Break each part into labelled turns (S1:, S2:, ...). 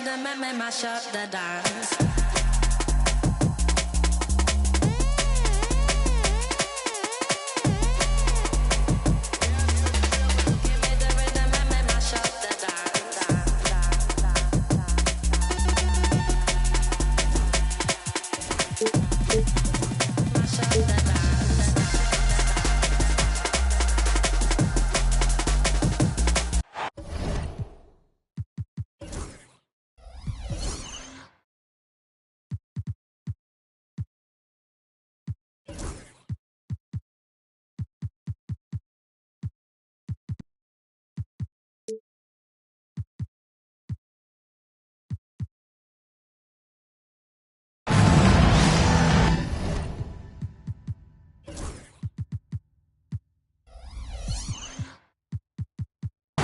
S1: rhythm and make mash up the dance.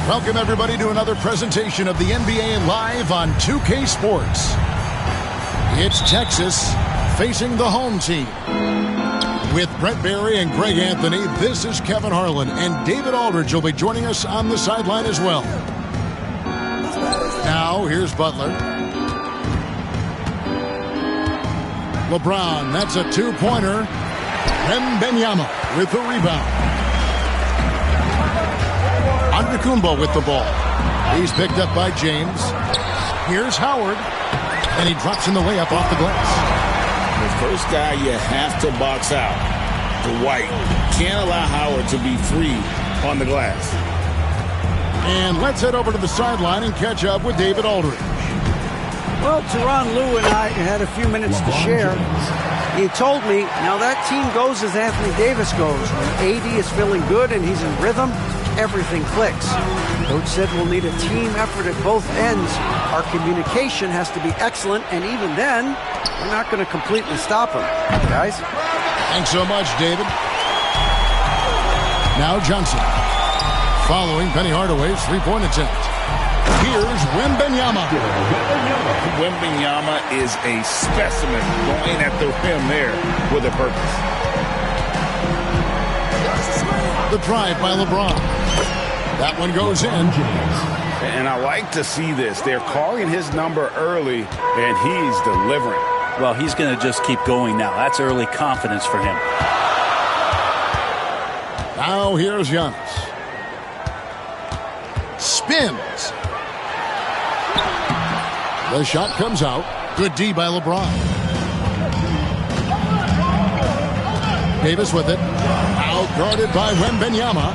S2: Welcome, everybody, to another presentation of the NBA Live on 2K Sports. It's Texas facing the home team. With Brett Barry and Greg Anthony, this is Kevin Harlan, and David Aldridge will be joining us on the sideline as well. Now, here's Butler. LeBron, that's a two-pointer. Wembanyama with the rebound. Antetokounmpo with the ball. He's picked up by James. Here's Howard. And he drops in the layup off the glass.
S3: The first guy you have to box out, Dwight. Can't allow Howard to be free on the glass.
S2: And let's head over to the sideline and catch up with David Aldridge.
S4: Well, Tyronn Lue and I had a few minutes to share. He told me, now that team goes as Anthony Davis goes. When AD is feeling good and he's in rhythm, everything clicks. Coach said we'll need a team effort at both ends. Our communication has to be excellent, and even then, we're not going to completely stop him. Guys?
S2: Thanks so much, David. Now Johnson. Following Penny Hardaway's three-point attempt. Here's Wembanyama.
S3: Wembanyama is a specimen going at the rim there with a purpose.
S2: The drive by LeBron. That one goes in.
S3: And I like to see this. They're calling his number early, and he's delivering.
S5: Well, he's going to just keep going now. That's early confidence for him.
S2: Now here's Giannis. Spins. The shot comes out. Good D by LeBron. Davis with it. Out-guarded by Wembanyama.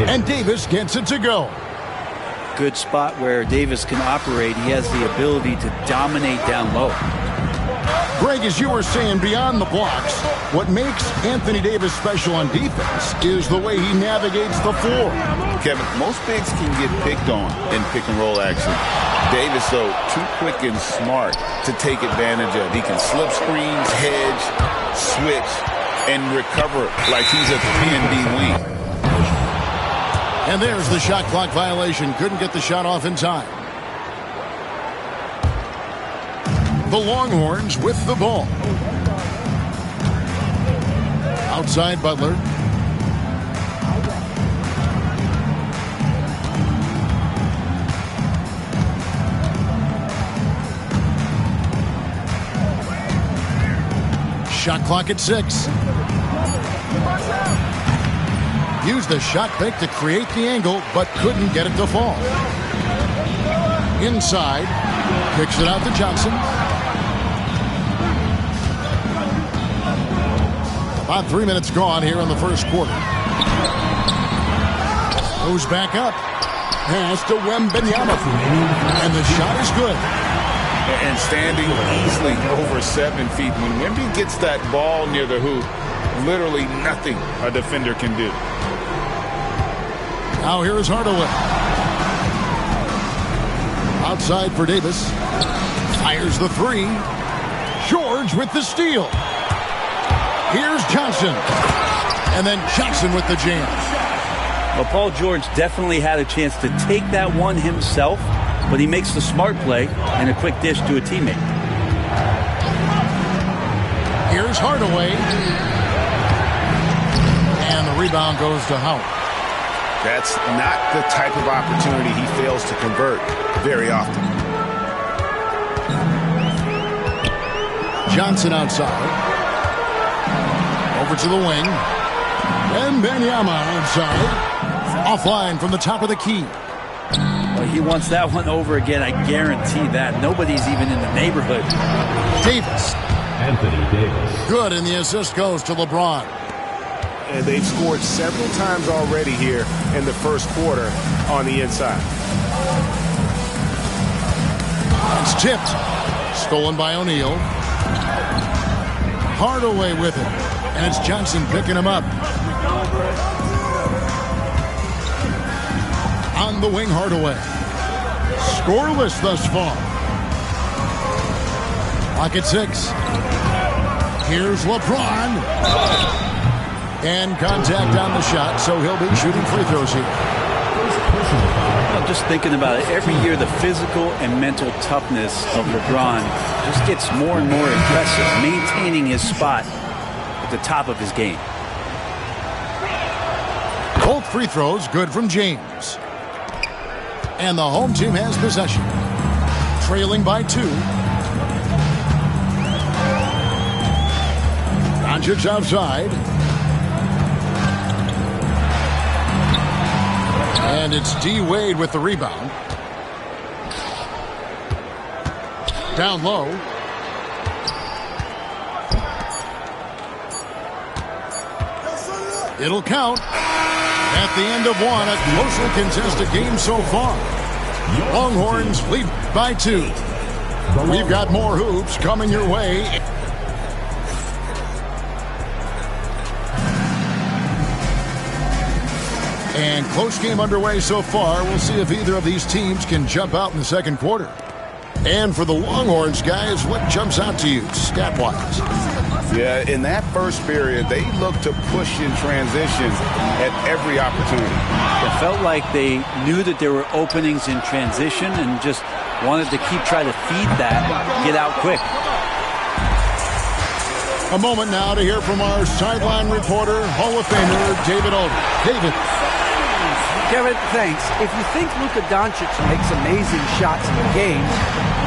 S2: And Davis gets it to go.
S5: Good spot where Davis can operate. He has the ability to dominate down low.
S2: Greg, as you were saying, beyond the blocks, what makes Anthony Davis special on defense is the way he navigates the floor.
S3: Kevin, most bigs can get picked on in pick-and-roll action. Davis, though, too quick and smart to take advantage of. He can slip screens, hedge, switch, and recover like he's a 3-and-D wing.
S2: And there's the shot clock violation. Couldn't get the shot off in time. The Longhorns with the ball. Outside Butler. Shot clock at 6. Used the shot fake to create the angle, but couldn't get it to fall. Inside. Kicks it out to Johnson. About 3 minutes gone here in the first quarter. Goes back up. Pass to Wembanyama. And the shot is good.
S3: And standing easily over 7 feet. When Wemby gets that ball near the hoop, literally nothing a defender can do.
S2: Now here is Hardaway. Outside for Davis. Fires the three. George with the steal. Here's Johnson. And then Johnson with the jam.
S5: Well, Paul George definitely had a chance to take that one himself, but he makes the smart play and a quick dish to a teammate.
S2: Here's Hardaway. And the rebound goes to Howard.
S3: That's not the type of opportunity he fails to convert very often.
S2: Johnson outside. Over to the wing. And Benyama outside. Offline from the top of the key.
S5: Well, he wants that one over again. I guarantee that. Nobody's even in the neighborhood.
S2: Davis.
S6: Anthony Davis.
S2: Good, and the assist goes to LeBron.
S7: And they've scored several times already here in the first quarter on the inside.
S2: It's tipped. Stolen by O'Neal. Hardaway with it. And it's Johnson picking him up. On the wing, Hardaway. Scoreless thus far. Clock at 6. Here's LeBron. And contact on the shot, so he'll be shooting free throws here.
S5: I'm just thinking about it. Every year, the physical and mental toughness of LeBron just gets more and more impressive, maintaining his spot at the top of his game.
S2: Both free throws good from James. And the home team has possession. Trailing by 2. Doncic outside. And it's D. Wade with the rebound. Down low. It'll count. At the end of one, a closely contested game so far. Longhorns lead by 2. We've got more hoops coming your way. And close game underway so far. We'll see if either of these teams can jump out in the second quarter. And for the Longhorns, guys, what jumps out to you stat-wise?
S3: Yeah, in that first period, they looked to push in transition at every opportunity.
S5: It felt like they knew that there were openings in transition and just wanted to keep trying to feed that, get out quick.
S2: A moment now to hear from our sideline reporter, Hall of Famer David Aldridge. David.
S4: Kevin, thanks. If you think Luka Doncic makes amazing shots in the game,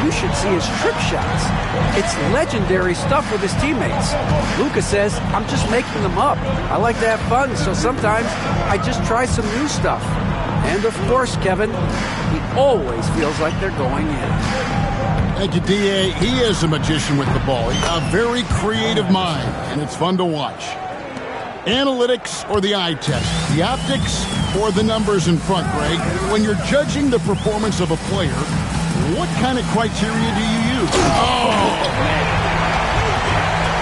S4: you should see his trip shots. It's legendary stuff with his teammates. Luka says, I'm just making them up. I like to have fun, so sometimes I just try some new stuff. And of course, Kevin, he always feels like they're going in.
S2: Thank you, D.A. He is a magician with the ball. A very creative mind, and it's fun to watch. Analytics or the eye test? The optics or the numbers in front, Greg? When you're judging the performance of a player, what kind of criteria do you use? Oh!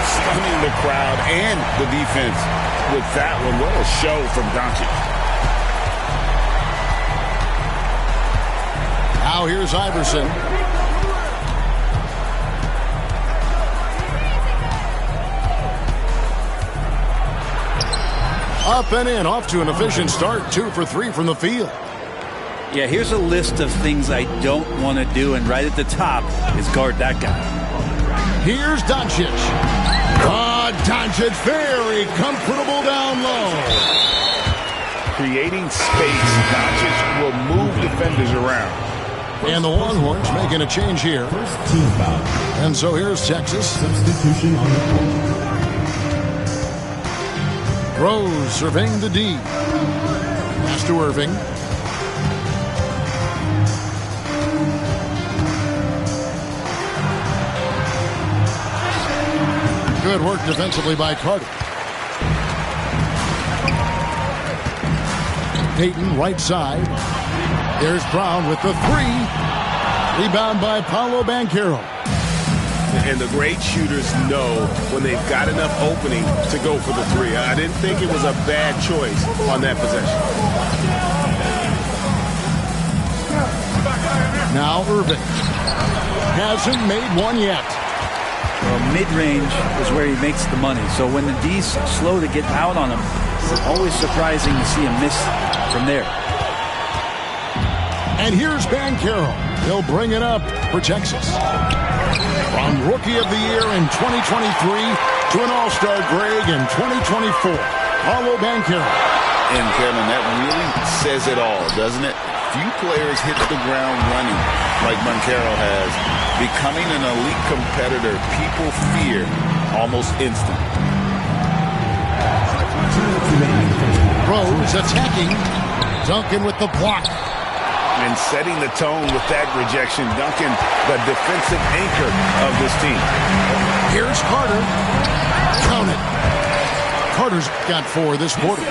S3: Stunning the crowd and the defense with that one. What a show from Doncic.
S2: Now here's Iverson. Up and in, off to an efficient start. 2 for 3 from the field.
S5: Yeah, here's a list of things I don't want to do, and right at the top is guard that guy.
S2: Here's Doncic. Doncic very comfortable down low.
S3: Creating space, Doncic will move defenders around.
S2: And the Longhorns making a change here.
S6: First team foul.
S2: And so here's Texas.
S6: Substitution on the floor.
S2: Rose surveying the D. Pass to Irving. Good work defensively by Carter. Payton, right side. There's Brown with the 3. Rebound by Paolo Banchero.
S7: And the great shooters know when they've got enough opening to go for the 3. I didn't think it was a bad choice on that possession.
S2: Now Irving. Hasn't made one yet.
S5: Well, mid-range is where he makes the money. So when the D's slow to get out on him, it's always surprising to see him miss from there.
S2: And here's Banchero. He'll bring it up for Texas. From Rookie of the Year in 2023 to an All-Star Greg in 2024. Paolo Banchero.
S3: And Kevin, that really says it all, doesn't it? Few players hit the ground running like Banchero has. Becoming an elite competitor, people fear almost instant.
S2: Rose attacking. Duncan with the block.
S3: And setting the tone with that rejection. Duncan, the defensive anchor of this team.
S2: Here's Carter. Count it. Carter's got 4 this quarter.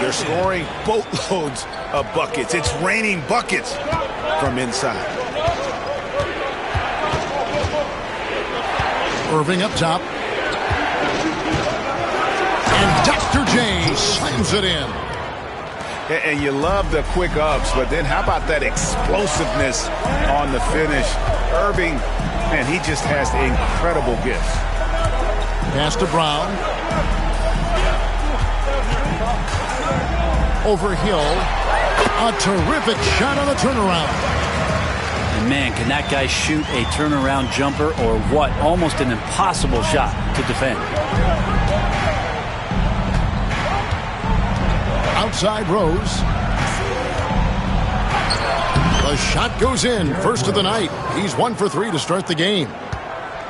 S3: They're scoring boatloads of buckets. It's raining buckets from inside.
S2: Irving up top. And Dr. J slams it in.
S3: And you love the quick ups, but then how about that explosiveness on the finish? Irving, man, he just has incredible gifts.
S2: Pass to Brown. Over Hill. A terrific shot on the turnaround.
S5: And man, can that guy shoot a turnaround jumper or what? Almost an impossible shot to defend.
S2: Outside Rose. The shot goes in. First of the night. He's 1 for 3 to start the game.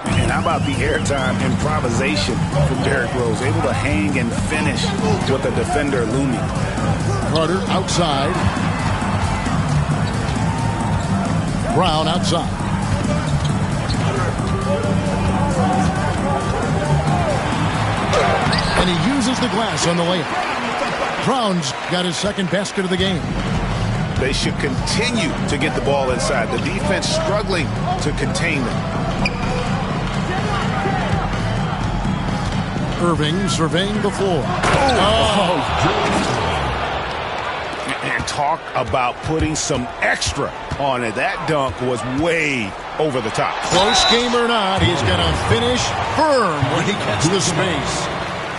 S3: And how about the airtime improvisation from Derrick Rose? Able to hang and finish with the defender looming.
S2: Carter outside. Brown outside. And he uses the glass on the layup. Brown's got his second basket of the game.
S3: They should continue to get the ball inside. The defense struggling to contain them.
S2: Irving surveying the floor.
S3: And talk about putting some extra on it. That dunk was way over the top.
S2: Close game or not, he's going to finish firm when he gets the space.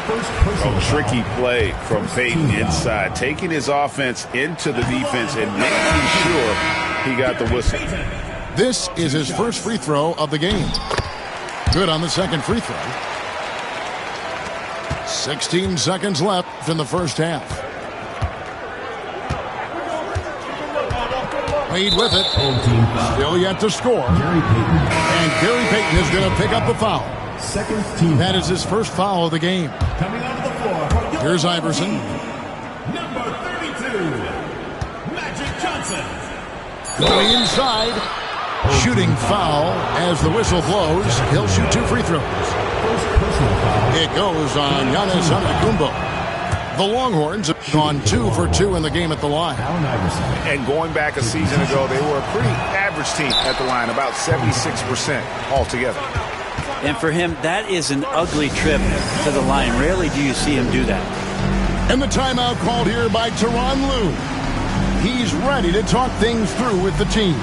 S3: A tricky play from Peyton inside, taking his offense into the defense and making sure he got the whistle.
S2: This is his first free throw of the game. Good on the second free throw. 16 seconds left in the first half. Wade with it. Still yet to score. And Gary Payton is going to pick up the foul. That is his first foul of the game.
S6: Coming onto the floor.
S2: Here's Iverson.
S6: Number 32, Magic Johnson.
S2: Going inside. Shooting foul as the whistle blows. He'll shoot 2 free throws. It goes on Giannis Antetokounmpo. The Longhorns have gone 2 for 2 in the game at the line.
S3: And going back a season ago, they were a pretty average team at the line, about 76% altogether.
S5: And for him, that is an ugly trip to the line. Rarely do you see him do that.
S2: And the timeout called here by Tyronn Lue. He's ready to talk things through with the team.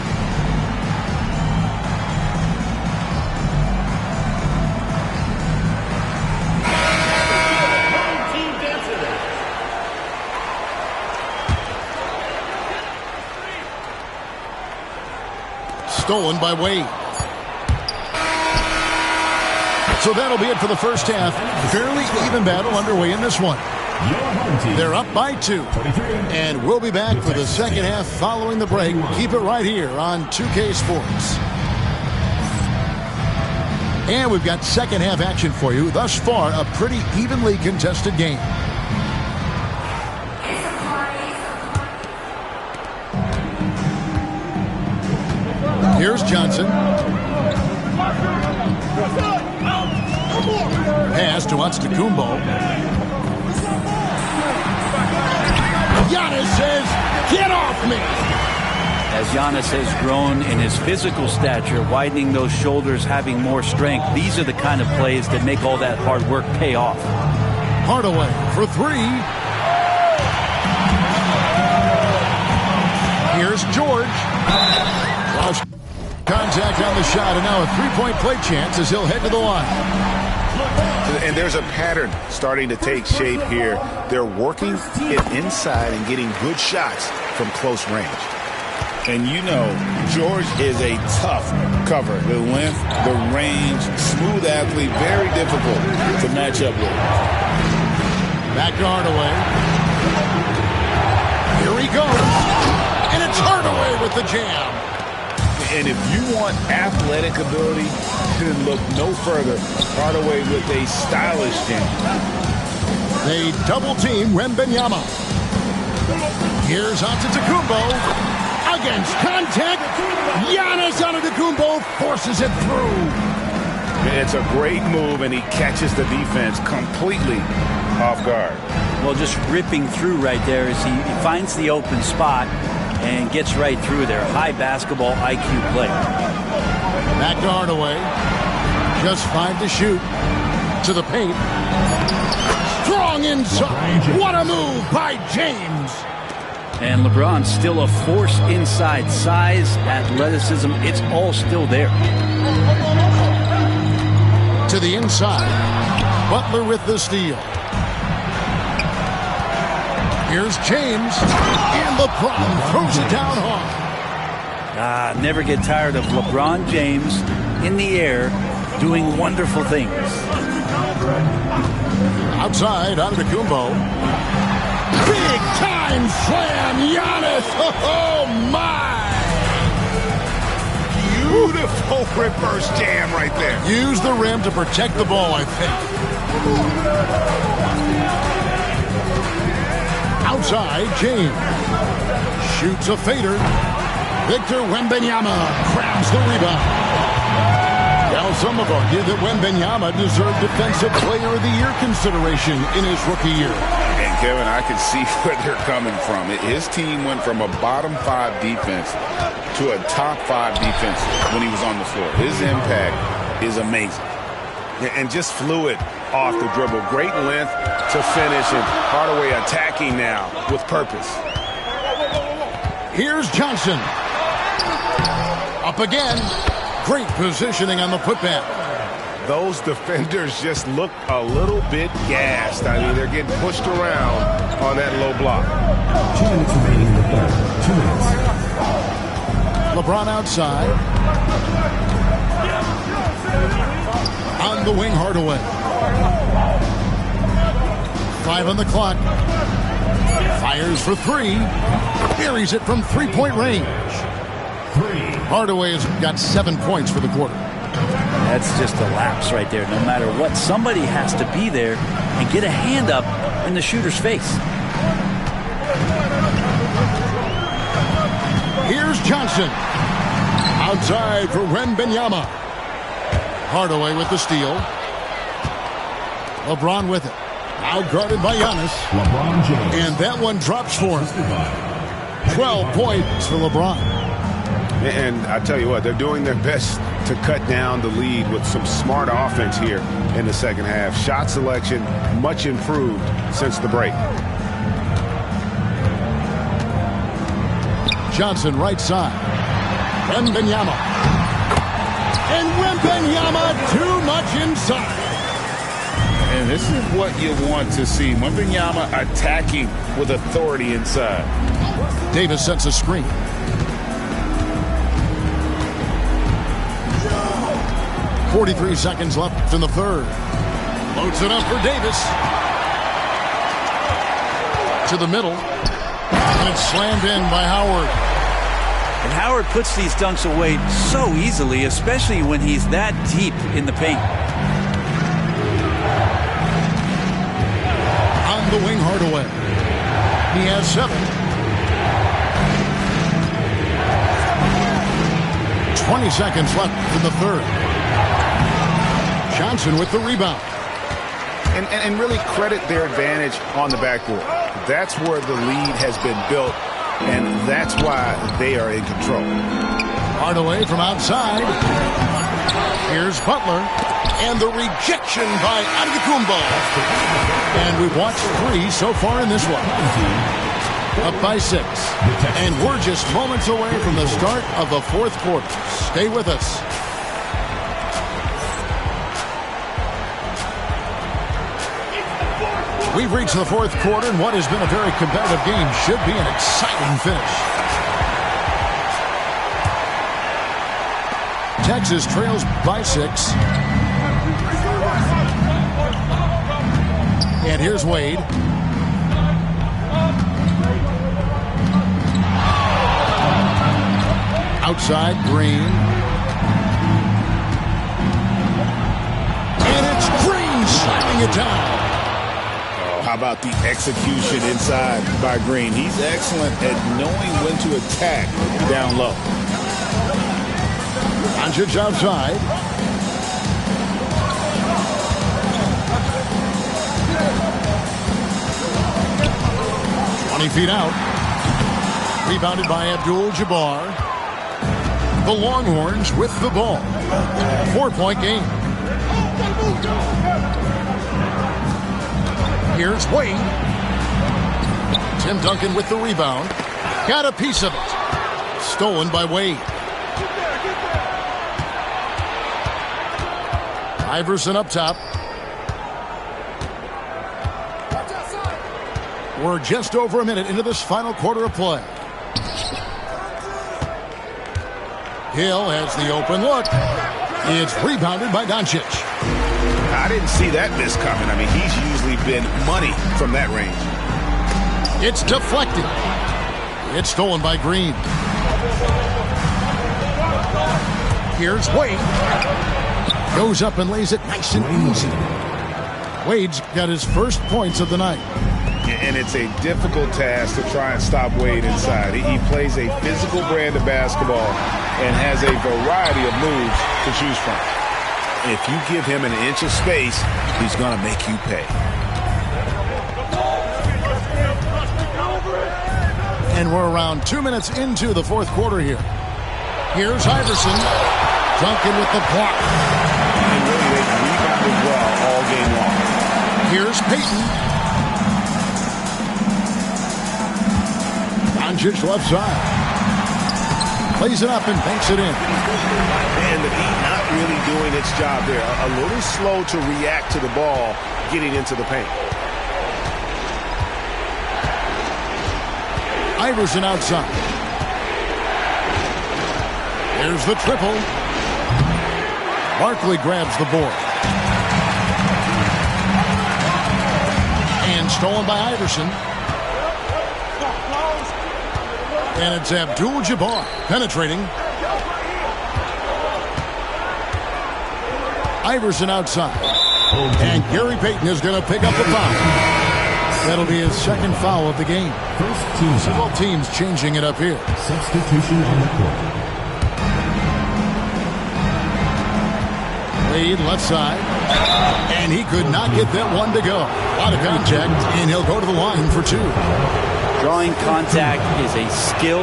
S2: Stolen by Wade. So that'll be it for the first half. Fairly even battle underway in this one. They're up by 2. And we'll be back for the second half following the break. Keep it right here on 2K Sports. And we've got second half action for you. Thus far, a pretty evenly contested game. Here's Johnson. Pass to Antetokounmpo. Giannis says, "Get off me!"
S5: As Giannis has grown in his physical stature, widening those shoulders, having more strength, these are the kind of plays that make all that hard work pay off.
S2: Hardaway for 3. Here's George. Lost contact on the shot, and now a three-point play chance as he'll head to the line.
S3: And there's a pattern starting to take shape here. They're working it inside and getting good shots from close range. And you know, George is a tough cover. The length, the range, smooth athlete, very difficult to match up with.
S2: Back to Hardaway. Here he goes. And it's Hardaway with the jam.
S7: And if you want athletic ability, then look no further. Hardaway with a stylish game.
S2: They double-team Wembanyama. Here's Antetokounmpo. Against contact. Giannis Antetokounmpo forces it through.
S7: It's a great move, and he catches the defense completely off guard.
S5: Well, just ripping through right there as he finds the open spot and gets right through there. High basketball IQ play.
S2: Back to Hardaway. Just 5 to shoot. To the paint. Strong inside. What a move by James.
S5: And LeBron still a force inside. Size, athleticism, it's all still there.
S2: To the inside. Butler with the steal. Here's James. And LeBron throws it down hard.
S5: Never get tired of LeBron James in the air doing wonderful things.
S2: Outside, Antetokounmpo. Big time slam, Giannis. Oh, my.
S7: Beautiful reverse jam right there.
S2: Use the rim to protect the ball, I think. Outside, James. Shoots a fader. Victor Wembanyama grabs the rebound. Now, some have argued that Wembanyama deserved Defensive Player of the Year consideration in his rookie year.
S3: And, Kevin, I can see where they're coming from. His team went from a bottom 5 defense to a top 5 defense when he was on the floor. His impact is amazing.
S7: And just fluid off the dribble. Great length to finish, and Hardaway attacking now with purpose.
S2: Here's Johnson. Up again. Great positioning on the putback.
S7: Those defenders just look a little bit gassed. I mean, they're getting pushed around on that low block.
S6: 2 minutes remaining in the third. 2 minutes.
S2: LeBron outside. On the wing, Hardaway. 5 on the clock. Fires for 3. Buries it from 3-point range. Hardaway has got 7 points for the quarter.
S5: That's just a lapse right there. No matter what, somebody has to be there and get a hand up in the shooter's face.
S2: Here's Johnson. Outside for Wembanyama. Hardaway with the steal. LeBron with it. Now guarded by Giannis.
S6: LeBron James.
S2: And that one drops for him. 12 points for LeBron.
S7: And I tell you what, they're doing their best to cut down the lead with some smart offense here in the second half. Shot selection much improved since the break.
S2: Johnson right side. Wembanyama. And Wembanyama too much inside.
S3: And this is what you want to see. Wembanyama attacking with authority inside.
S2: Davis sets a screen. .43 seconds left in the third. Loads it up for Davis. To the middle. And it's slammed in by Howard.
S5: And Howard puts these dunks away so easily, especially when he's that deep in the paint.
S2: On the wing, Hardaway. He has 7. 20 seconds left in the third. Johnson with the rebound.
S7: And really credit their advantage on the backboard. That's where the lead has been built, and that's why they are in control.
S2: Hardaway from outside. Here's Butler. And the rejection by Antetokounmpo. And we've watched 3 so far in this one. Up by 6. And we're just moments away from the start of the fourth quarter. Stay with us. We've reached the fourth quarter, and what has been a very competitive game should be an exciting finish. Texas trails by 6. And here's Wade. Outside, Green. And it's Green slamming it down.
S3: How about the execution inside by Green? He's excellent at knowing when to attack down low.
S2: Doncic outside. Feet out. Rebounded by Abdul-Jabbar. The Longhorns with the ball. 4-point game. Here's Wade. Tim Duncan with the rebound. Got a piece of it. Stolen by Wade. Iverson up top. We're just over a minute into this final quarter of play. Hill has the open look. It's rebounded by Doncic.
S7: I didn't see that miss coming. I mean, he's usually been money from that range.
S2: It's deflected. It's stolen by Green. Here's Wade. Goes up and lays it nice and easy. Wade's got his first points of the night.
S7: And it's a difficult task to try and stop Wade inside. He plays a physical brand of basketball and has a variety of moves to choose from. If you give him an inch of space, he's going to make you pay.
S2: And we're around 2 minutes into the fourth quarter here. Here's Iverson. Duncan with the block.
S7: And really, they rebounded well all game long.
S2: Here's Payton. Doncic left side. Plays it up and banks it in.
S7: And the Heat not really doing its job there. A little slow to react to the ball getting into the paint.
S2: Iverson outside. There's the triple. Barkley grabs the board. And stolen by Iverson. And it's Abdul-Jabbar penetrating. Iverson outside. And Gary Payton is going to pick up the foul. That'll be his second foul of the game.
S6: First team
S2: So both teams changing it up here.
S6: substitution on the court.
S2: Wade left side. And he could not get that one to go. A lot of contact, and he'll go to the line for two.
S5: Drawing contact is a skill,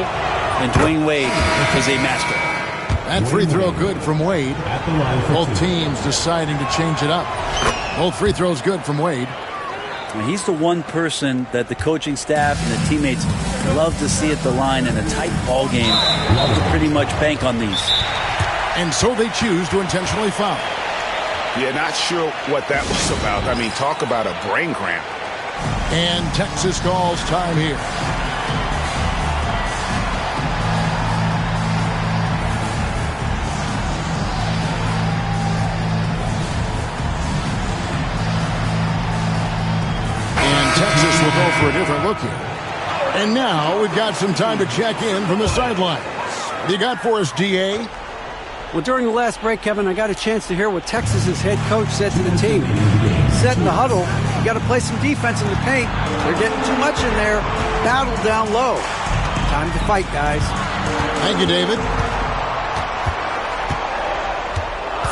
S5: and Dwayne Wade is a master.
S2: That free throw good from Wade.
S6: At the line for
S2: Both
S6: two.
S2: teams deciding to change it up. Both free throws good from Wade.
S5: And he's the one person that the coaching staff and the teammates love to see at the line in a tight ball game. Love to pretty much bank on these.
S2: And so they choose to intentionally foul.
S7: Yeah, not sure what that was about. I mean, talk about a brain cramp.
S2: And Texas calls time here. And Texas will go for a different look here. And now we've got some time to check in from the sidelines. What do you got for us, DA?
S4: Well, during the last break, Kevin, I got a chance to hear what Texas's head coach said to the team. He said in the huddle, you got to play some defense in the paint. They're getting too much in there. Battle down low. Time to fight, guys.
S2: Thank you, David.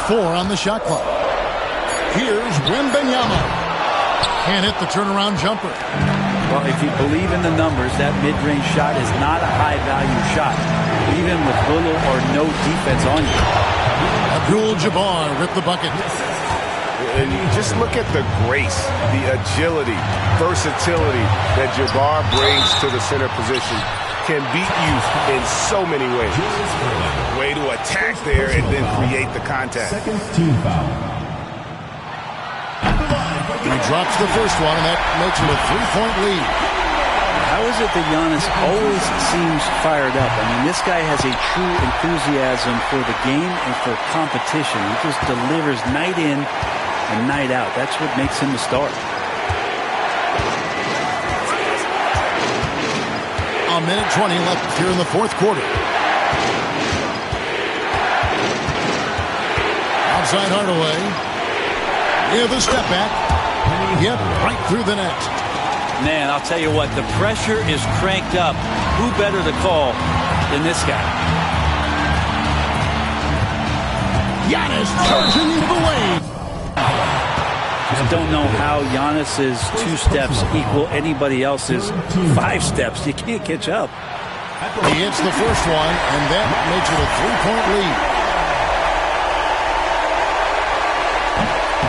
S2: 4 on the shot clock. Here's Wembanyama. Can't hit the turnaround jumper.
S5: Well, if you believe in the numbers, that mid-range shot is not a high-value shot, even with little or no defense on you.
S2: Abdul-Jabbar with the bucket.
S7: And you just look at the grace, the agility, versatility that Jabbar brings to the center position. Can beat you in so many ways. Way to attack there and then create the contact.
S6: Second team foul.
S2: He drops the first one, and that makes it a 3-point lead.
S5: How is it that Giannis always seems fired up? I mean, this guy has a true enthusiasm for the game and for competition. He just delivers night in and night out. That's what makes him a star.
S2: A minute 20 left here in the fourth quarter. inside Hardaway. Yeah, the step back. Yep, right through the net.
S5: Man, I'll tell you what, the pressure is cranked up. Who better to call than this guy?
S2: Giannis charging into the lane.
S5: Just don't know how Giannis's 2 steps equal anybody else's 5 steps. You can't catch up.
S2: He hits the first one, and that makes it a 3-point lead.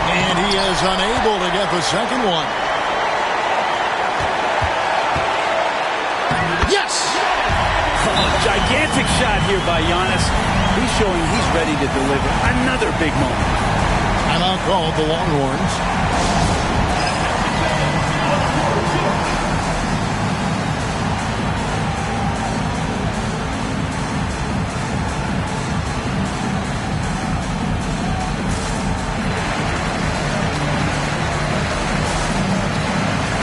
S2: And he is unable to get the second one. Yes!
S5: Gigantic shot here by Giannis. He's showing he's ready to deliver another big moment.
S2: And I'll call the Longhorns.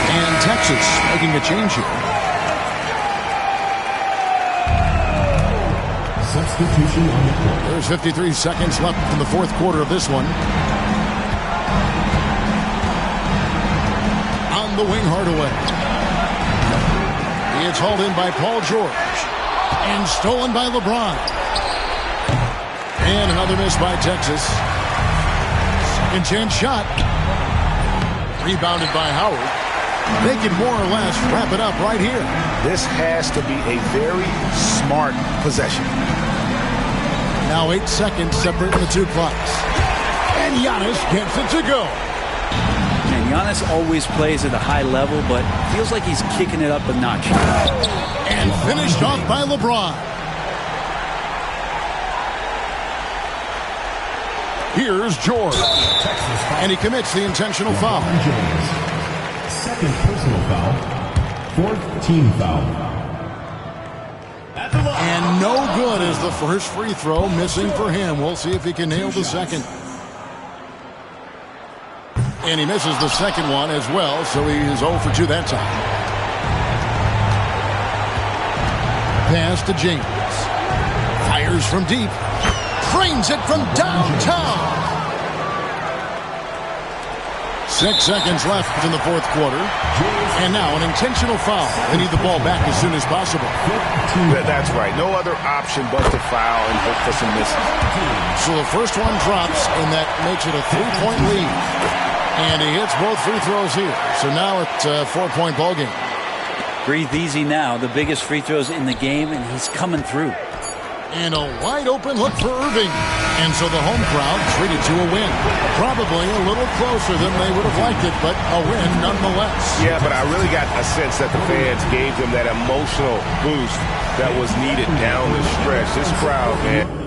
S2: And Texas making a change here.
S6: Substitution on the court.
S2: There's 53 seconds left in the fourth quarter of this one. On the wing, Hardaway. It's hauled in by Paul George. And stolen by LeBron. And another miss by Texas. Second chance shot. Rebounded by Howard. They can more or less wrap it up right here.
S7: This has to be a very smart possession.
S2: Now 8 seconds separating the two clocks. And Giannis gets it to go.
S5: And Giannis always plays at a high level, but feels like he's kicking it up a notch.
S2: And finished off by LeBron. Here's George. And he commits the intentional foul.
S6: Second personal foul. Fourth team foul.
S2: And no good is the first free throw, missing for him. We'll see if he can nail the second. And he misses the second one as well, so he is 0 for 2 that time. Pass to James. Fires from deep. Frames it from downtown. 6 seconds left in the fourth quarter. And now an intentional foul. They need the ball back as soon as possible.
S7: That's right. No other option but to foul and hope for some misses.
S2: So the first one drops, and that makes it a 3-point lead. And he hits both free throws here. So now it's a 4-point ball game.
S5: Breathe easy now. The biggest free throws in the game, and he's coming through.
S2: And a wide open look for Irving. And so the home crowd treated to a win. Probably a little closer than they would have liked it, but a win nonetheless.
S7: Yeah, but I really got a sense that the fans gave them that emotional boost that was needed down the stretch. This crowd, man.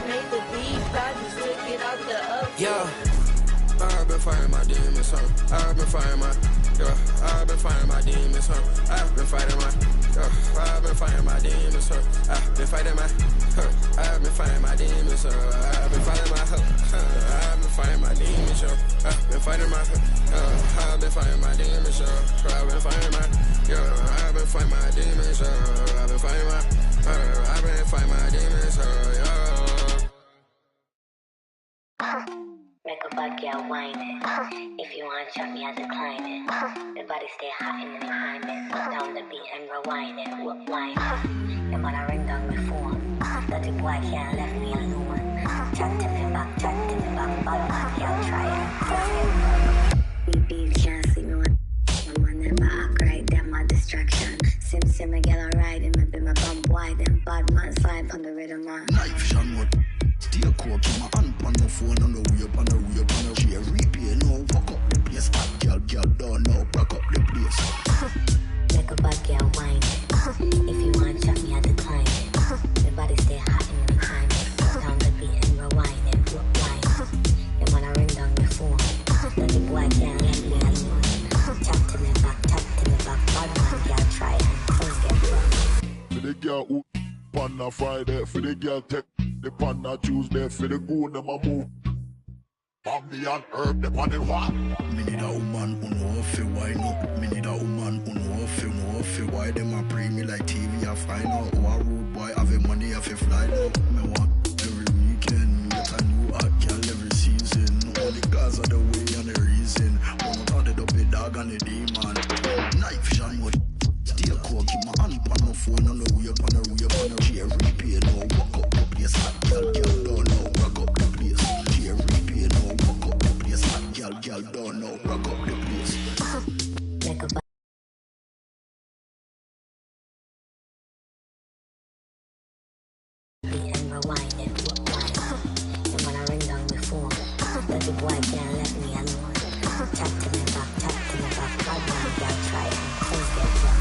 S8: Made the beat, I just took it out the oven.
S9: Yeah, I've been fighting my demons, huh? I've been fighting my, I've been fighting my demons, huh? I've been fighting my, I've been fighting my demons, huh? I've been fighting my, I've been fighting my demons, huh? I've been fighting my, I've been fighting my demons, huh? I've been fighting my, I've been fighting my demons, huh? I've been fighting my, I've been fighting my demons, huh? I've been fighting my, I've been fighting my demons, huh?
S10: Make a bad girl whine it. If you want to chop me, I decline it. The body stay hot in the climate. Put down the beat and rewind it. Wine it. Your man ring down my phone. That the boy can't left me alone. Chat to me back, bad man can't try it. Bees can't see me when I'm on them back, right? Them my distraction. Sim, I get alright, and maybe my bum wide. Them bad man slide on the rhythm, man.
S11: Life, Sean, what? Stay cool, keep my hand on the phone, on the way up, on the way up, on the share, replay, no, fuck up the place. Hot girl, don't know, back up the place.
S10: Make a bad girl whine it. If you want to chop me, I decline it. The body stay hot in the climate. Put down the beat and rewind it. Wine it. Your man ring down the phone. That the boy can't let me alone. Chat to me back, bad man girl try and come get back.
S12: For the girl who on a Friday, for the girl take the pan a Tuesday, for the goon them a move. Bambi and herb them on the walk.
S11: Me need a woman who know fi why not. Me need a woman who know fi why them a pre me like TV a find out. Who a rude boy have a money a fi fly now. Me want every weekend get a new hot girl every season. Only cause of the way and the reason. Wanna turn it up the dog and the demon. Knife Sean what? Stay cool, keep my hand on the phone on the way up, on the way up, on the chair repair no walk up the place. Hot girl don't know rock up the place. Chair repair no walk up the place. Hot girl don't know rock up the place.
S10: Like a and rewind it. And when I ring down the phone, that the boy can't let me alone. Chat to me back, bad man girl try and come get back.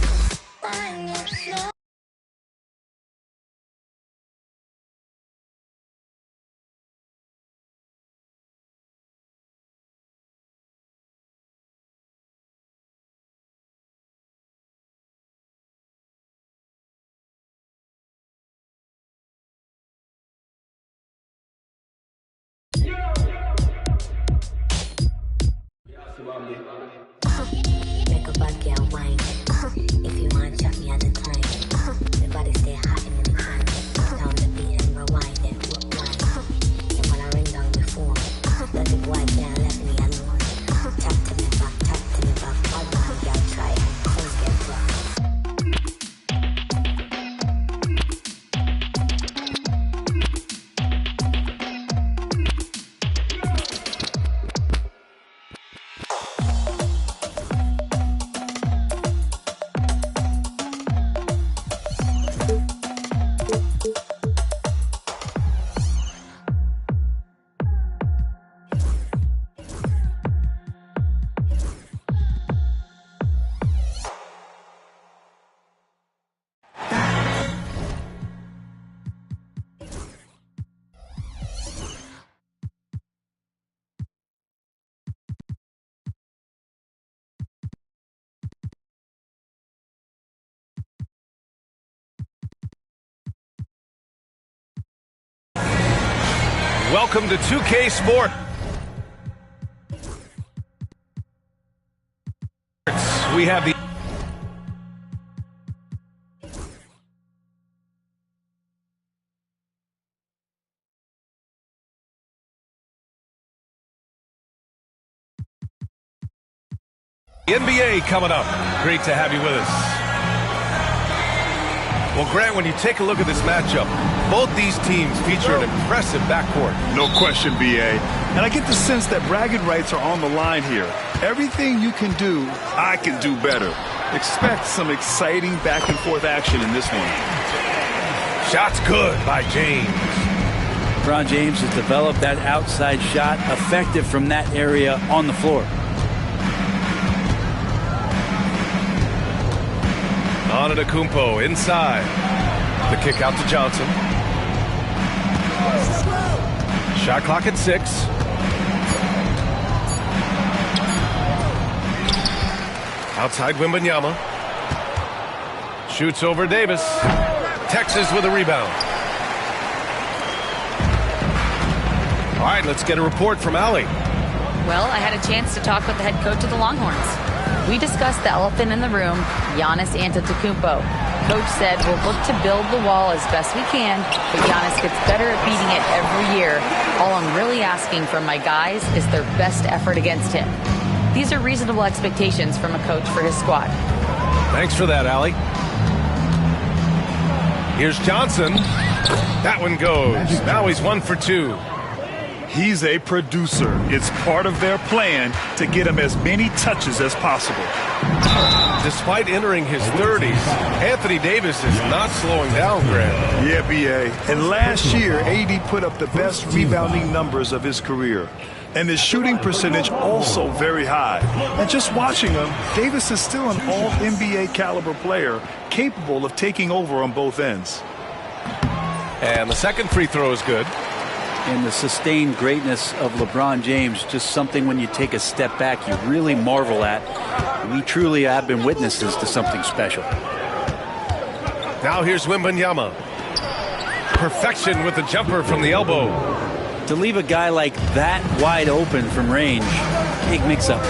S10: Make a bad girl whine it. If you want to chop me, I decline it. The body stay hot in the climate. Put down the beat and rewind it. Wine it. And when I ring down the phone, that the boy can't let me alone. Chat to me back, bad man girl try and come get back.
S7: Welcome to 2K Sport. We have the NBA coming up. Great to have you with us. Well, Grant, when you take a look at this matchup, both these teams feature an impressive backcourt.
S13: No question, B.A. And I get the sense that bragging rights are on the line here. Everything you can do, I can do better. Expect some exciting back-and-forth action in this one.
S7: Shot's good by James.
S5: LeBron James has developed that outside shot effective from that area on the floor.
S7: Antetokounmpo inside. The kick out to Johnson. Shot clock at 6. Outside Wembanyama. Shoots over Davis. Texas with a rebound. All right, let's get a report from Allie.
S14: Well, I had a chance to talk with the head coach of the Longhorns. We discussed the elephant in the room, Giannis Antetokounmpo. Coach said we'll look to build the wall as best we can, but Giannis gets better at beating it every year. All I'm really asking from my guys is their best effort against him. These are reasonable expectations from a coach for his squad.
S15: Thanks for that, Allie. Here's Johnson. That one goes. Now he's 1 for 2.
S13: He's a producer. It's part of their plan to get him as many touches as possible.
S15: Despite entering his 30s, Anthony Davis is not slowing down, Grant.
S13: Yeah, B.A. And last year, AD put up the best rebounding numbers of his career. And his shooting percentage also very high. And just watching him, Davis is still an all-NBA caliber player capable of taking over on both ends.
S15: And the second free throw is good.
S5: And the sustained greatness of LeBron James, just something when you take a step back you really marvel at. We truly have been witnesses to something special.
S15: Now here's Wembanyama. Perfection with the jumper from the elbow.
S5: To leave a guy like that wide open from range, big mix-up.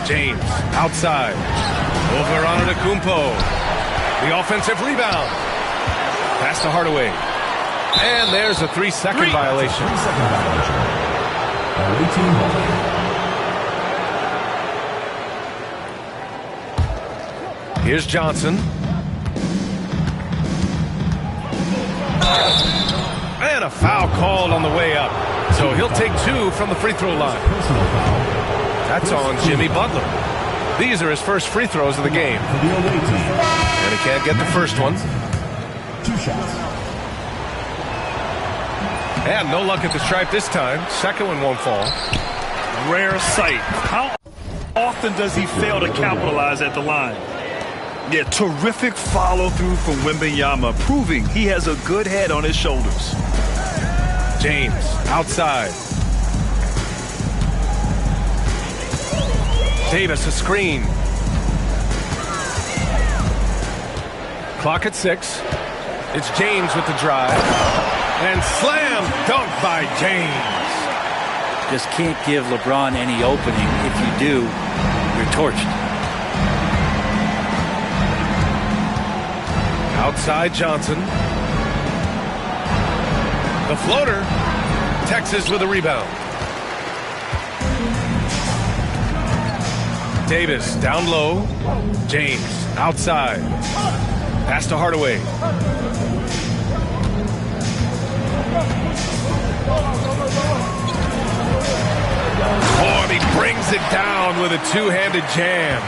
S15: James outside. Over Antetokounmpo. The offensive rebound. Pass to Hardaway. And there's a 3-second violation. Here's Johnson. And a foul called on the way up. So he'll take 2 from the free throw line. That's on Jimmy Butler. These are his first free throws of the game. And he can't get the first one.
S6: 2 shots.
S15: And no luck at the stripe this time. Second one won't fall.
S13: Rare sight. How often does he fail to capitalize at the line? Yeah, terrific follow-through from Wembanyama, proving he has a good head on his shoulders.
S15: James outside. Davis a screen. Clock at 6. It's James with the drive. And slam dunk by James.
S5: Just can't give LeBron any opening. If you do, you're torched.
S15: Outside Johnson. The floater. Texas with a rebound. Davis down low. James outside. Pass to Hardaway. Oh, and he brings it down with a two-handed jam.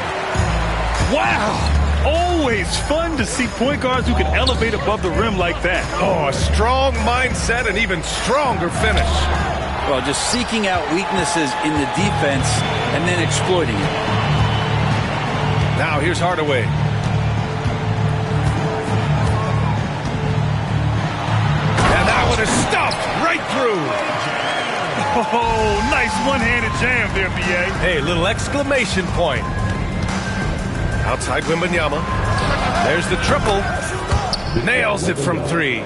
S13: Wow! Always fun to see point guards who can elevate above the rim like that.
S15: Oh, a strong mindset and even stronger finish.
S5: Well, just seeking out weaknesses in the defense and then exploiting it.
S15: Now here's Hardaway. And that one is stuffed right through.
S13: Oh, nice one-handed jam there, B.A.
S15: Hey, little exclamation point. Outside Wembanyama. There's the triple. Nails it from 3.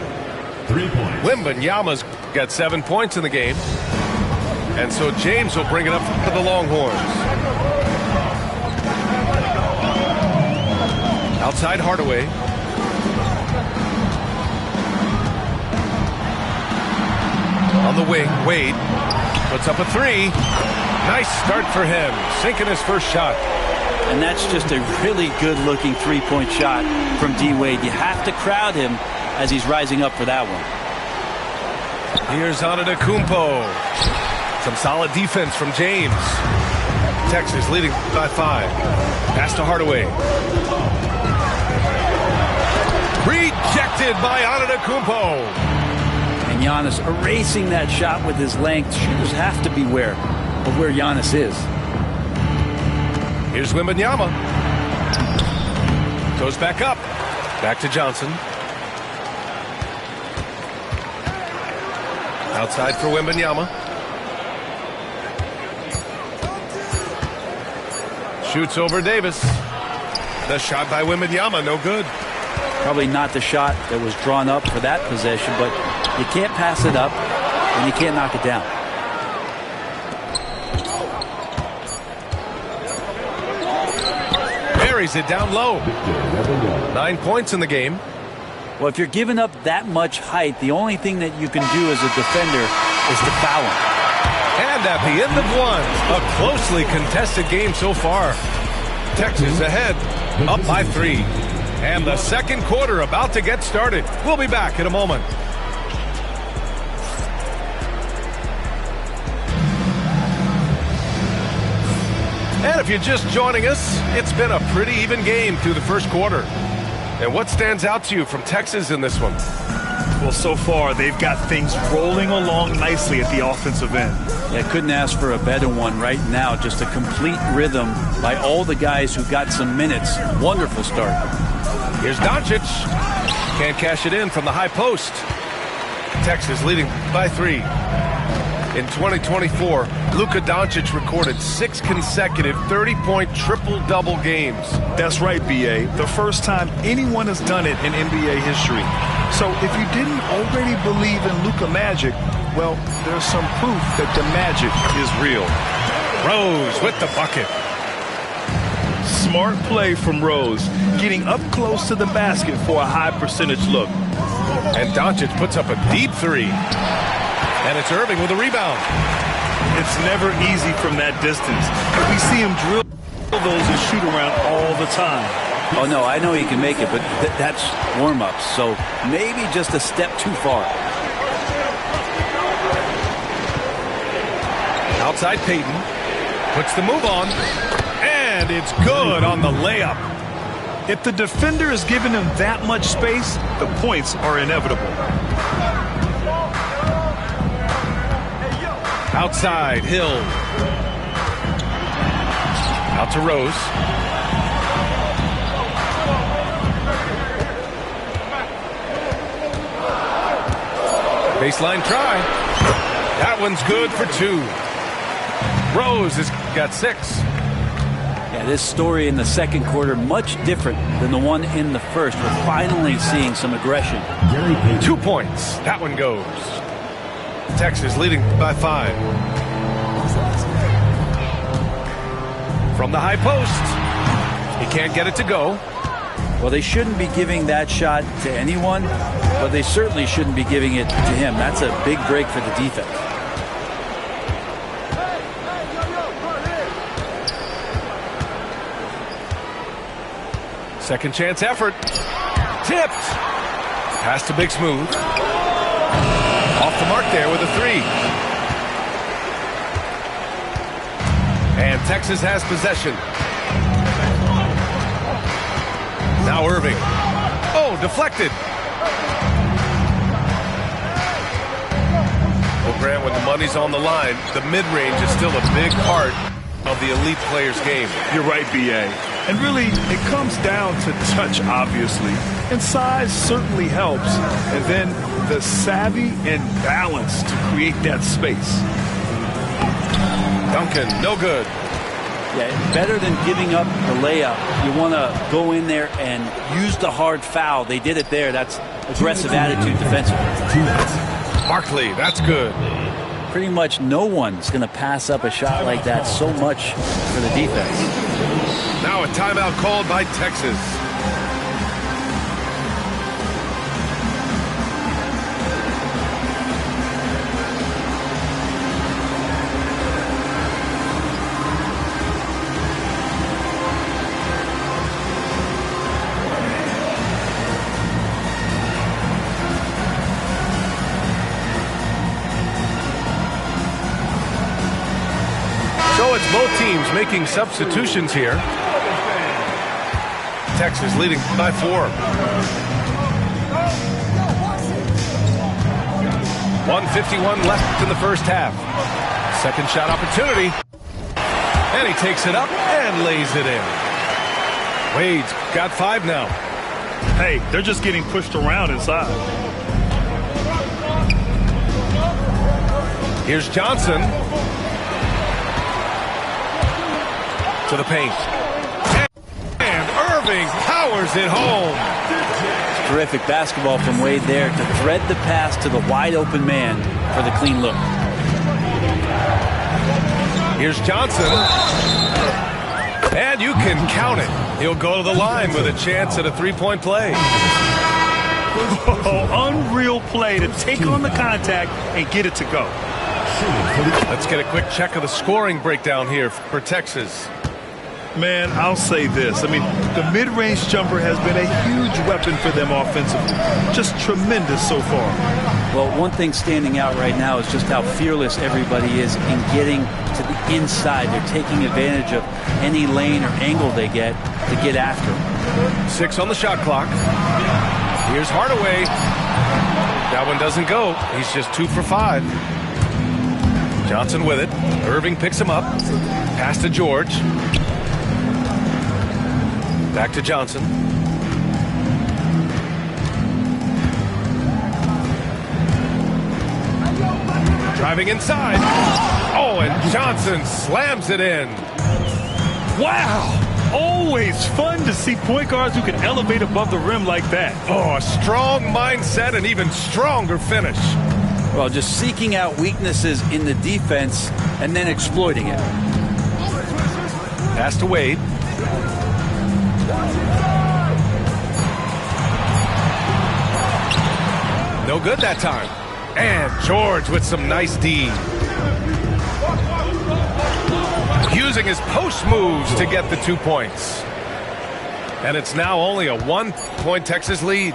S6: 3 points.
S15: Wembanyama's got 7 points in the game. And so James will bring it up for the Longhorns. Outside Hardaway. On the wing, Wade puts up a 3. Nice start for him, sinking his first shot.
S5: And that's just a really good-looking three-point shot from D-Wade. You have to crowd him as he's rising up for that one.
S15: Here's Antetokounmpo. Some solid defense from James. Texas leading by 5. Pass to Hardaway. Rejected by Antetokounmpo.
S5: And Giannis erasing that shot with his length. Shooters have to beware of where Giannis is.
S15: Here's Wembanyama. Goes back up. Back to Johnson. Outside for Wembanyama. Shoots over Davis. The shot by Wembanyama, no good.
S5: Probably not the shot that was drawn up for that possession, but you can't pass it up and you can't knock it down.
S15: Buries it down low. 9 points in the game.
S5: Well, if you're giving up that much height, the only thing that you can do as a defender is to foul him.
S15: And at the end of one, a closely contested game so far. Texas ahead, up by 3. And the second quarter about to get started. We'll be back in a moment. And if you're just joining us, it's been a pretty even game through the first quarter. And what stands out to you from Texas in this one?
S13: Well, so far, they've got things rolling along nicely at the offensive end.
S5: Yeah, couldn't ask for a better one right now. Just a complete rhythm by all the guys who got some minutes. Wonderful start.
S15: Here's Doncic. Can't cash it in from the high post. Texas leading by 3. In 2024, Luka Doncic recorded 6 consecutive 30-point triple-double games.
S13: That's right, B.A. The first time anyone has done it in NBA history. So if you didn't already believe in Luka magic, well, there's some proof that the magic is real.
S15: Rose with the bucket.
S13: Smart play from Rose, getting up close to the basket for a high percentage look.
S15: And Doncic puts up a deep 3. And it's Irving with a rebound.
S13: It's never easy from that distance, but we see him drill those and shoot around all the time.
S5: Oh, no, I know he can make it, but that's warm-ups, so maybe just a step too far.
S15: Outside Payton. Puts the move on. And it's good on the layup.
S13: If the defender is giving him that much space, the points are inevitable.
S15: Outside, Hill. Out to Rose. Baseline try. That one's good for 2. Rose has got 6.
S5: Yeah, this story in the second quarter much different than the one in the first. We're finally seeing some aggression.
S15: 2 points. That one goes. Texas leading by 5. From the high post. He can't get it to go.
S5: Well, they shouldn't be giving that shot to anyone, but they certainly shouldn't be giving it to him. That's a big break for the defense.
S15: Second chance effort. Tipped. Pass to Big Smooth. Off the mark there with a 3. And Texas has possession. Now Irving. Oh, deflected. Well, Grant, when the money's on the line, the mid-range is still a big part of the elite player's game.
S13: You're right, B.A. And really, it comes down to touch, obviously. And size certainly helps. And then the savvy and balance to create that space.
S15: Duncan, no good.
S5: Yeah, better than giving up the layup. You want to go in there and use the hard foul. They did it there. That's aggressive attitude defensively.
S15: Barkley, that's good.
S5: Pretty much no one's going to pass up a shot like that so much for the defense.
S15: Now a timeout called by Texas. So it's both teams making substitutions here. Texas leading by 4. 1:51 left in the first half. Second shot opportunity. And he takes it up and lays it in. Wade's got 5 now.
S13: Hey, they're just getting pushed around inside.
S15: Here's Johnson. To the paint. And Irving powers it home.
S5: Terrific basketball from Wade there to thread the pass to the wide open man for the clean look.
S15: Here's Johnson. And you can count it. He'll go to the line with a chance at a 3-point play.
S13: Oh, unreal play to take on the contact and get it to go.
S15: Let's get a quick check of the scoring breakdown here for Texas.
S13: Man, I'll say this. I mean, the mid-range jumper has been a huge weapon for them offensively. Just tremendous so far.
S5: Well, one thing standing out right now is just how fearless everybody is in getting to the inside. They're taking advantage of any lane or angle they get to get after them.
S15: 6 on the shot clock. Here's Hardaway. That one doesn't go. He's just 2 for 5. Johnson with it. Irving picks him up. Pass to George. Back to Johnson. Driving inside. Oh, and Johnson slams it in.
S13: Wow. Always fun to see point guards who can elevate above the rim like that.
S15: Oh, a strong mindset and even stronger finish.
S5: Well, just seeking out weaknesses in the defense and then exploiting it.
S15: Pass to Wade. No good that time. And George with some nice D. Using his post moves to get the 2 points. And it's now only a 1-point Texas lead.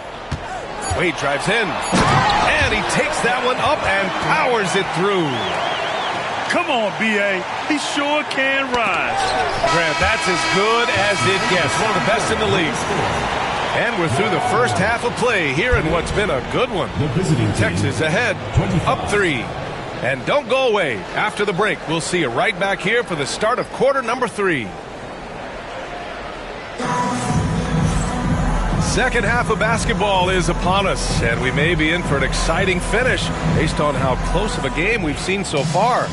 S15: Wade drives in. And he takes that one up and powers it through.
S13: Come on, B.A. He sure can rise.
S15: Grant, that's as good as it gets. One of the best in the league. And we're through the first half of play here in what's been a good one. Texas ahead, up 3. And don't go away. After the break, we'll see you right back here for the start of quarter number 3. Second half of basketball is upon us, and we may be in for an exciting finish based on how close of a game we've seen so far.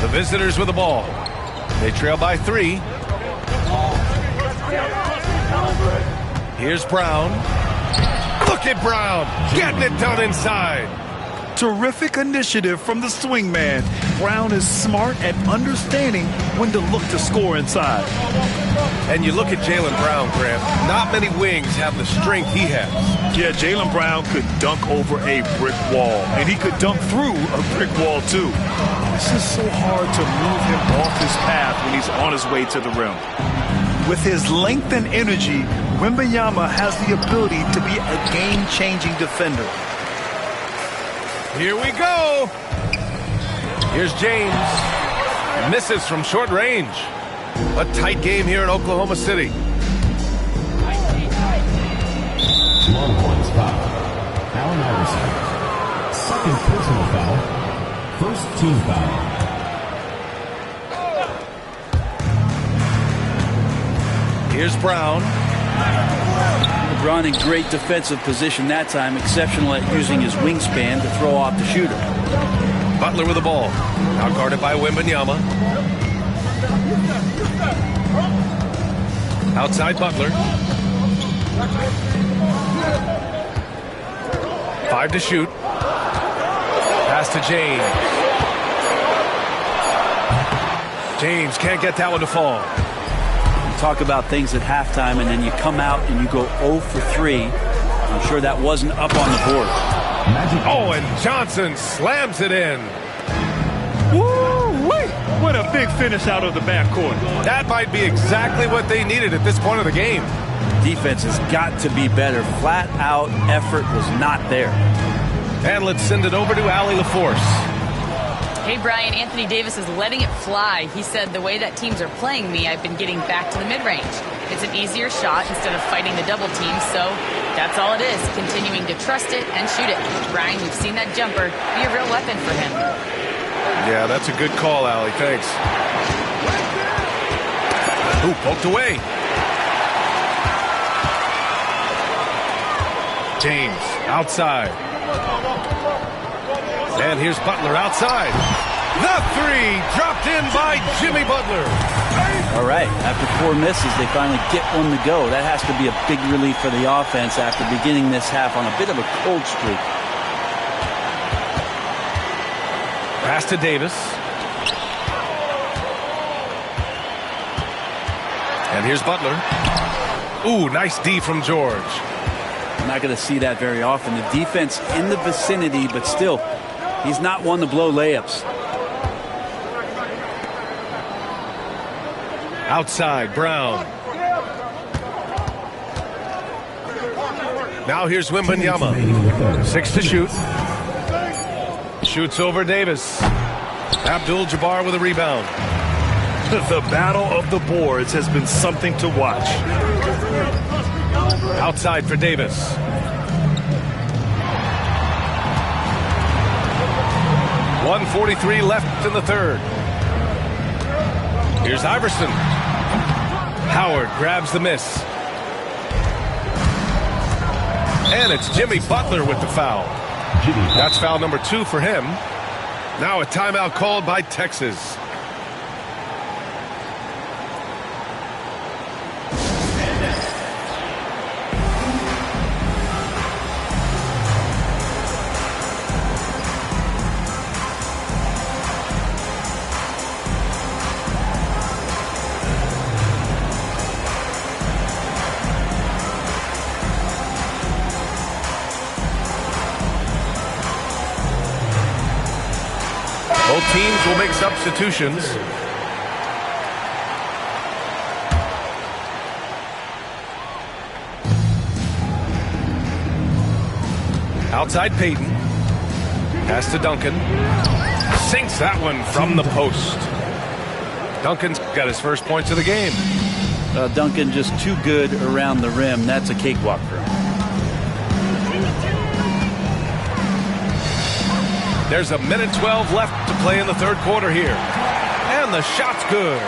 S15: The visitors with the ball. They trail by 3. Here's Brown. Look at Brown getting it done inside.
S13: Terrific initiative from the swing man. Brown is smart at understanding when to look to score inside.
S15: And you look at Jaylen Brown, Grant. Not many wings have the strength he has.
S13: Yeah, Jaylen Brown could dunk over a brick wall, and he could dunk through a brick wall too. This is so hard to move him off his path when he's on his way to the rim. With his length and energy, Wembanyama has the ability to be a game-changing defender.
S15: Here we go. Here's James. Misses from short range. A tight game here in Oklahoma City.
S6: Longhorns foul. Allen Iverson. Second personal foul. First team foul.
S15: Here's Brown.
S5: LeBron in great defensive position that time, exceptional at using his wingspan to throw off the shooter.
S15: Butler with the ball. Now guarded by Wembanyama. Outside Butler. 5 to shoot. Pass to James. James can't get that one to fall.
S5: Talk about things at halftime, and then you come out and you go 0 for 3. I'm sure that wasn't up on the board.
S15: Oh, and Johnson slams it in.
S13: Woo-wee! What a big finish out of the backcourt.
S15: That might be exactly what they needed at this point of the game.
S5: Defense has got to be better. Flat out effort was not there.
S15: And let's send it over to Allie LaForce.
S14: Hey, Brian, Anthony Davis is letting it fly. He said, the way that teams are playing me, I've been getting back to the mid-range. It's an easier shot instead of fighting the double team, so that's all it is, continuing to trust it and shoot it. Brian, we've seen that jumper be a real weapon for him.
S15: Yeah, that's a good call, Allie. Thanks. Ooh, poked away. James, outside. And here's Butler outside. The 3 dropped in by Jimmy Butler.
S5: All right, after 4 misses, they finally get one to go. That has to be a big relief for the offense after beginning this half on a bit of a cold streak.
S15: Pass to Davis. And here's Butler. Ooh, nice D from George.
S5: not going to see that very often. The defense in the vicinity, but still, he's not one to blow layups.
S15: Outside, Brown. Now here's Wembanyama. 6 to shoot. Shoots over Davis. Abdul-Jabbar with a rebound.
S13: The battle of the boards has been something to watch.
S15: Outside for Davis. .143 left in the third. Here's Iverson. Howard grabs the miss. And it's Jimmy Butler with the foul. That's foul number 2 for him. Now a timeout called by Texas. Both teams will make substitutions. Outside Peyton. Pass to Duncan. Sinks that one from the post. Duncan's got his first points of the game.
S5: Duncan just too good around the rim. That's a cakewalk for him.
S15: There's a minute 12 left to play in the third quarter here. And the shot's good.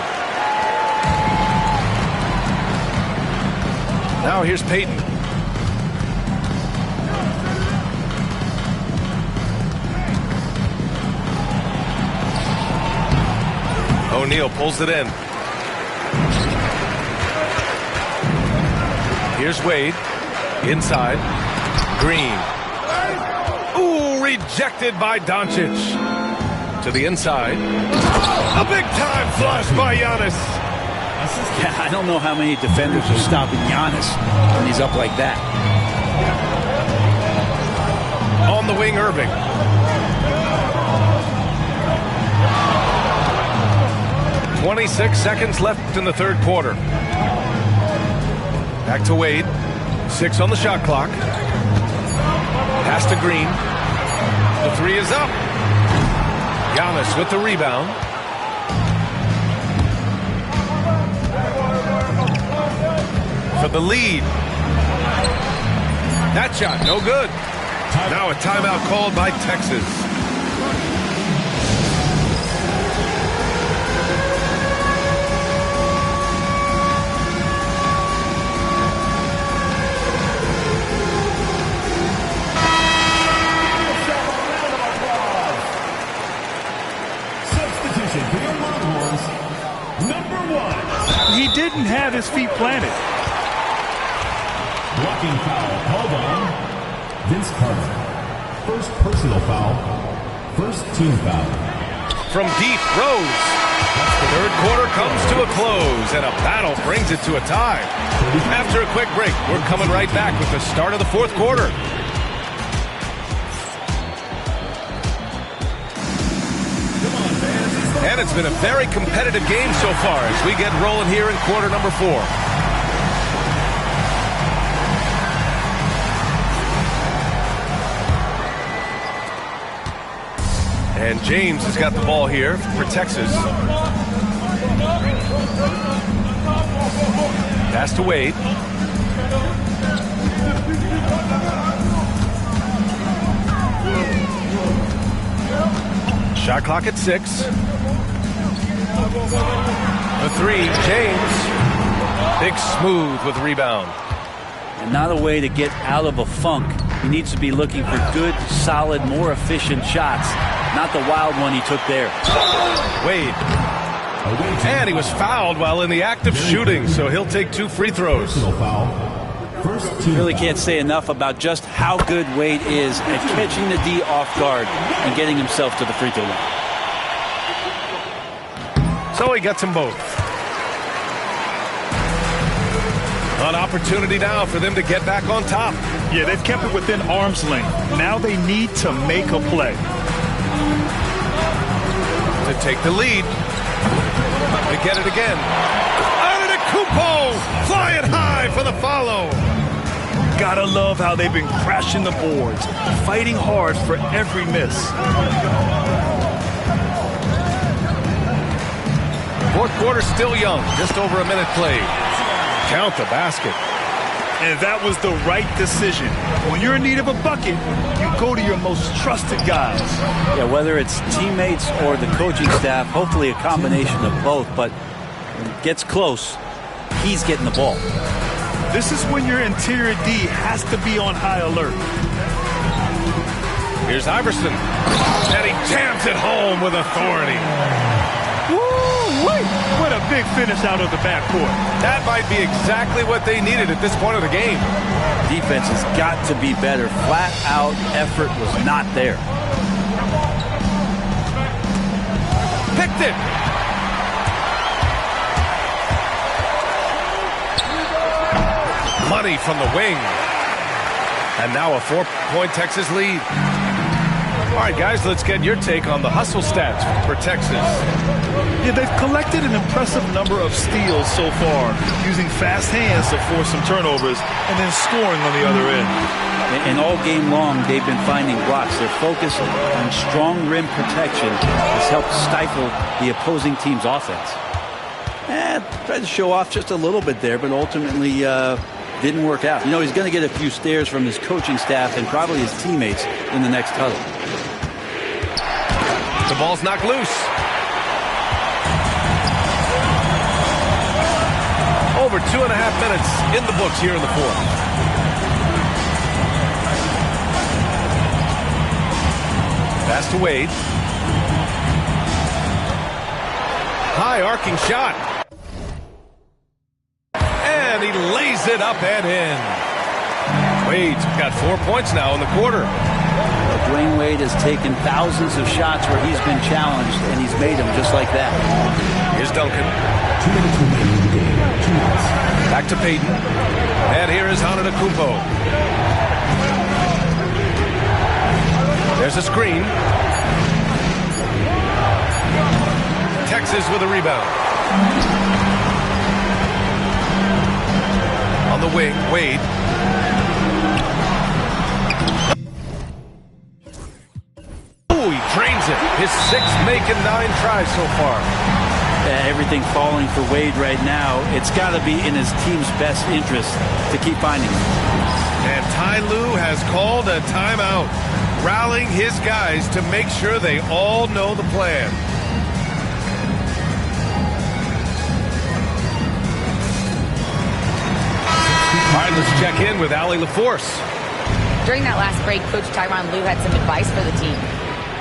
S15: Now here's Peyton. O'Neal pulls it in. Here's Wade. Inside. Green. Rejected by Doncic. To the inside. A big-time flush by Giannis.
S5: Yeah, I don't know how many defenders are stopping Giannis when he's up like that.
S15: On the wing, Irving. .26 seconds left in the third quarter. Back to Wade. 6 on the shot clock. Pass to Green. The 3 is up. Giannis with the rebound. For the lead. That shot, no good. Now a timeout called by Texas.
S13: He didn't have his feet planted.
S6: Blocking foul called on Vince Carter. First personal foul. First team foul.
S15: From deep, Rose. The third quarter comes to a close, and a battle brings it to a tie. After a quick break, we're coming right back with the start of the fourth quarter. And it's been a very competitive game so far as we get rolling here in quarter number 4. And James has got the ball here for Texas. Pass to Wade. Shot clock at 6. The 3, James. Big Smooth with rebound.
S5: And not a way to get out of a funk. He needs to be looking for good, solid, more efficient shots. Not the wild one he took there.
S15: Wade. And he was fouled while in the act of shooting, so he'll take 2 free throws.
S5: Really can't say enough about just how good Wade is at catching the D off guard and getting himself to the free throw line.
S15: So he gets them both. An opportunity now for them to get back on top.
S13: Yeah, they've kept it within arm's length. Now they need to make a play.
S15: To take the lead. To get it again. Antetokounmpo flying high for the follow.
S13: Gotta love how they've been crashing the boards, fighting hard for every miss.
S15: Fourth quarter still young, just over a minute played. Count the basket.
S13: And that was the right decision. When you're in need of a bucket, you go to your most trusted guys.
S5: Yeah, whether it's teammates or the coaching staff, hopefully a combination of both, but when it gets close, he's getting the ball.
S13: This is when your interior D has to be on high alert.
S15: Here's Iverson, and he jams it home with authority.
S13: Woo-wee! What a big finish out of the backcourt.
S15: That might be exactly what they needed at this point of the game.
S5: Defense has got to be better. Flat out effort was not there.
S15: Picked it. Money from the wing. And now a 4-point Texas lead. All right, guys, let's get your take on the hustle stats for Texas.
S13: Yeah, they've collected an impressive number of steals so far, using fast hands to force some turnovers and then scoring on the other end.
S5: And all game long, they've been finding blocks. Their focus on strong rim protection has helped stifle the opposing team's offense. Tried to show off just a little bit there, but ultimately didn't work out. You know, he's going to get a few stares from his coaching staff and probably his teammates in the next huddle.
S15: The ball's knocked loose. Over 2.5 minutes in the books here in the fourth. Pass to Wade. High arcing shot. And he lays it up and in. Wade's got 4 points now in the quarter.
S5: Dwayne Wade has taken thousands of shots where he's been challenged, and he's made them just like that.
S15: Here's Duncan. Back to Payton. And here is Antetokounmpo. There's a screen. Texas with a rebound. On the wing, Wade. Ooh, he drains it. His 6th make and 9 tries so far.
S5: Everything falling for Wade right now. It's got to be in his team's best interest to keep finding him.
S15: And Ty Lue has called a timeout, rallying his guys to make sure they all know the plan. All right, let's check in with Allie LaForce.
S14: During that last break, Coach Tyronn Lue had some advice for the team.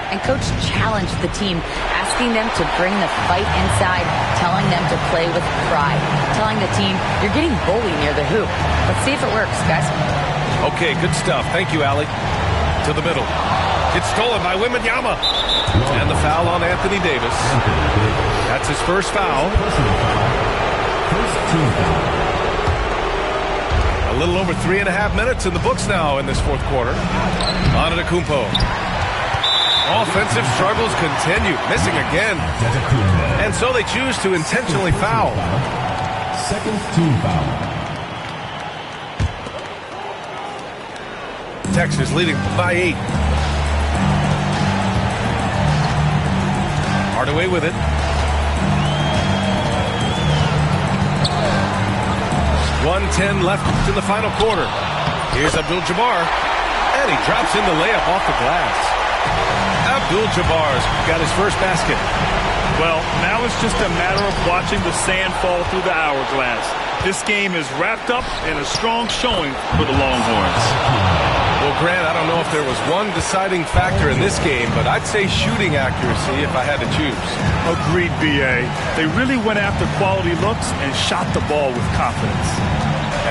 S14: And Coach challenged the team, asking them to bring the fight inside, telling them to play with pride, telling the team, you're getting bullied near the hoop. Let's see if it works, guys.
S15: Okay, good stuff. Thank you, Allie. To the middle. It's stolen by Wembanyama. And the foul on Anthony Davis. That's his first foul.
S6: First team foul.
S15: A little over 3.5 minutes in the books now in this fourth quarter. Antetokounmpo. Offensive struggles continue. Missing again. And so they choose to intentionally foul.
S6: Second team foul.
S15: Texas leading by 8. Hardaway with it. 1:10 left in the final quarter. Here's Abdul-Jabbar. And he drops in the layup off the glass. Abdul-Jabbar's got his first basket.
S13: Well, now it's just a matter of watching the sand fall through the hourglass. This game is wrapped up in a strong showing for the Longhorns.
S15: Well, Grant, I don't know if there was one deciding factor in this game, but I'd say shooting accuracy if I had to choose.
S13: Agreed, B.A. They really went after quality looks and shot the ball with confidence.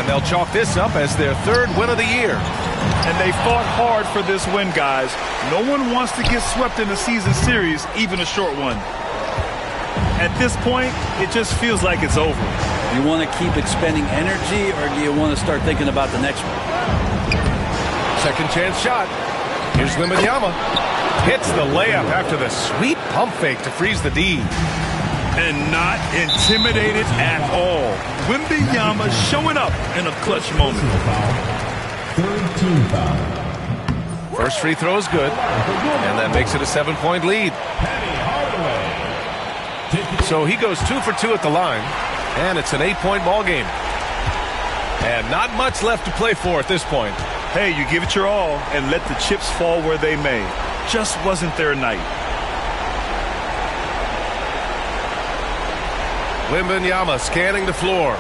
S15: And they'll chalk this up as their 3rd win of the year.
S13: And they fought hard for this win, guys. No one wants to get swept in a season series, even a short one. At this point, it just feels like it's over.
S5: You want to keep expending energy, or do you want to start thinking about the next one?
S15: Second chance shot. Here's Wembanyama. Hits the layup after the sweet pump fake to freeze the D.
S13: And not intimidated at all. Wembanyama showing up in a clutch moment.
S6: Third team foul.
S15: First free throw is good, and that makes it a 7-point lead. So he goes 2 for 2 at the line, and it's an 8-point ball game. And not much left to play for at this point.
S13: Hey, you give it your all and let the chips fall where they may. Just wasn't their night.
S15: Wembanyama scanning the floor.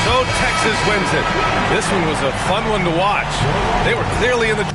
S15: So Texas wins it. This one was a fun one to watch. They were clearly in the